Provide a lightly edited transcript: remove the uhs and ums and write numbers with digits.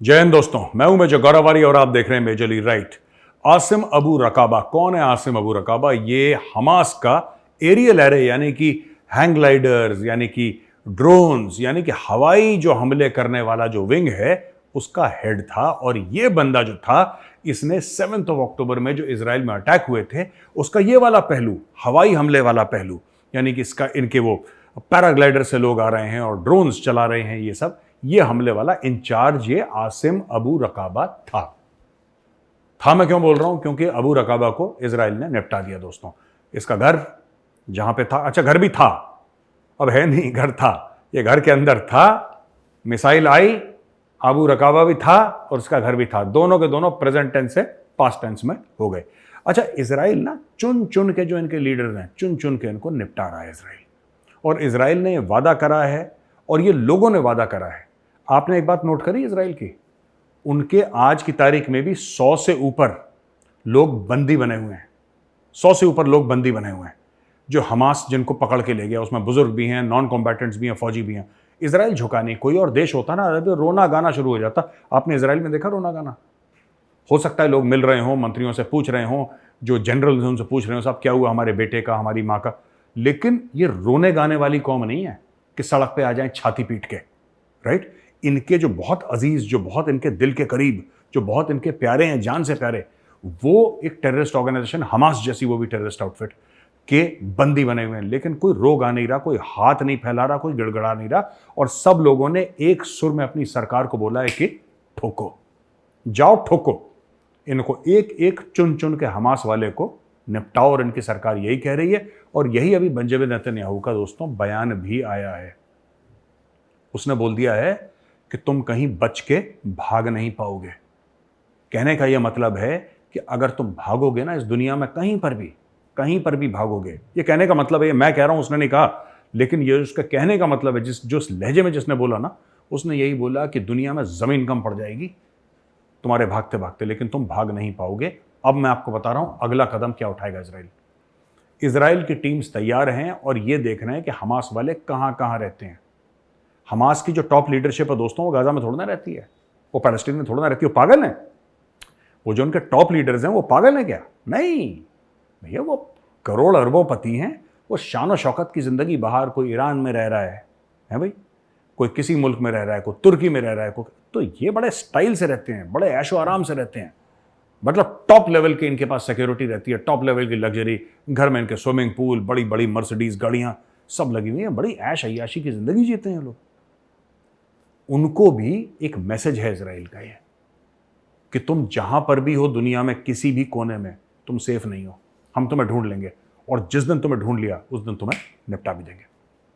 जय हिंद दोस्तों, मैं हूं मेजर गौरवारी और आप देख रहे हैं मेजरली राइट। आसिम अबू रकाबा कौन है? आसिम अबू रकाबा ये हमास का एरियल एरे यानी कि हैंग ग्लाइडर्स यानी कि ड्रोन्स यानी कि हवाई जो हमले करने वाला जो विंग है उसका हेड था। और ये बंदा जो था इसने 7 अक्टूबर में जो इसराइल में अटैक हुए थे उसका ये वाला पहलू, हवाई हमले वाला पहलू, यानी कि इसका इनके वो पैराग्लाइडर से लोग आ रहे हैं और ड्रोन्स चला रहे हैं, ये हमले वाला इंचार्ज ये आसिम अबू रकाबा था। मैं क्यों बोल रहा हूं? क्योंकि अबू रकाबा को इजराइल ने निपटा दिया दोस्तों। इसका घर जहां पे था, अच्छा घर भी था, अब है नहीं, घर था, ये घर के अंदर था, मिसाइल आई, अबू रकाबा भी था और उसका घर भी था, दोनों के दोनों प्रेजेंट टेंस से पास्ट टेंस में हो गए। अच्छा, इसराइल ना चुन चुन के जो इनके लीडर्स हैं, चुन चुन के इनको निपटा रहा है इसराइल। और इसराइल ने वादा करा है और ये लोगों ने वादा करा है। आपने एक बात नोट करी इसराइल की, उनके आज की तारीख में भी 100 से ऊपर लोग बंदी बने हुए हैं। 100 से ऊपर लोग बंदी बने हुए हैं जो हमास जिनको पकड़ के ले गया। उसमें बुजुर्ग भी हैं, नॉन कॉम्बैटेंट्स भी हैं, फौजी भी हैं। इसराइल झुका नहीं। कोई और देश होता ना तो रोना गाना शुरू हो जाता। आपने इसराइल में देखा रोना गाना? हो सकता है लोग मिल रहे हों, मंत्रियों से पूछ रहे हों, जो जनरल उनसे पूछ रहे हो साहब क्या हुआ हमारे बेटे का, हमारी माँ का, लेकिन ये रोने गाने वाली कौम नहीं है कि सड़क पे आ जाएं छाती पीट के। राइट? इनके जो बहुत अजीज, जो बहुत इनके दिल के करीब, जो बहुत इनके प्यारे हैं, जान से प्यारे, वो एक टेररिस्ट ऑर्गेनाइजेशन हमास जैसी, वो भी टेररिस्ट आउटफिट के बंदी बने हुए हैं। लेकिन कोई रो गा नहीं रहा, कोई हाथ नहीं फैला रहा, कोई गिड़गड़ा नहीं रहा। और सब लोगों ने एक सुर में अपनी सरकार को बोला है कि ठोको, जाओ ठोको इनको, एक एक चुन चुन के हमास वाले को निपटाओ। और इनकी सरकार यही कह रही है। और यही अभी बेंजामिन नेतन्याहू का दोस्तों बयान भी आया है। उसने बोल दिया है कि तुम कहीं बच के भाग नहीं पाओगे। कहने का यह मतलब है कि अगर तुम भागोगे ना इस दुनिया में कहीं पर भी भागोगे, ये कहने का मतलब है, मैं कह रहा हूं, उसने नहीं कहा, लेकिन ये उसका कहने का मतलब है, जो लहजे में जिसने बोला ना, उसने यही बोला कि दुनिया में जमीन कम पड़ जाएगी तुम्हारे भागते भागते, लेकिन तुम भाग नहीं पाओगे। अब मैं आपको बता रहा हूं अगला कदम क्या उठाएगा इसराइल। इसराइल की टीम्स तैयार हैं और ये देख रहे हैं कि हमास वाले कहां कहां रहते हैं। हमास की जो टॉप लीडरशिप है दोस्तों, वो गाजा में थोड़ा ना रहती है, वो पैलेस्टीन में थोड़ा ना रहती है। वो पागल है? वो जो उनके टॉप लीडर्स हैं वो पागल हैं क्या? नहीं भैया, वो करोड़ अरबोपति हैं। वो शान और शौकत की जिंदगी, बाहर कोई ईरान में रह रहा है भाई, कोई किसी मुल्क में रह रहा है, कोई तुर्की में रह रहा है, तो ये बड़े स्टाइल से रहते हैं, बड़े ऐशो आराम से रहते हैं। मतलब टॉप लेवल की इनके पास सिक्योरिटी रहती है, टॉप लेवल की लग्जरी, घर में इनके स्विमिंग पूल, बड़ी बड़ी मर्सिडीज गाड़ियां सब लगी हुई हैं, बड़ी ऐश अय्याशी की जिंदगी जीते हैं लोग। उनको भी एक मैसेज है इसराइल का ये कि तुम जहां पर भी हो दुनिया में, किसी भी कोने में, तुम सेफ नहीं हो, हम तुम्हें ढूंढ लेंगे। और जिस दिन तुम्हें ढूंढ लिया उस दिन तुम्हें निपटा भी देंगे।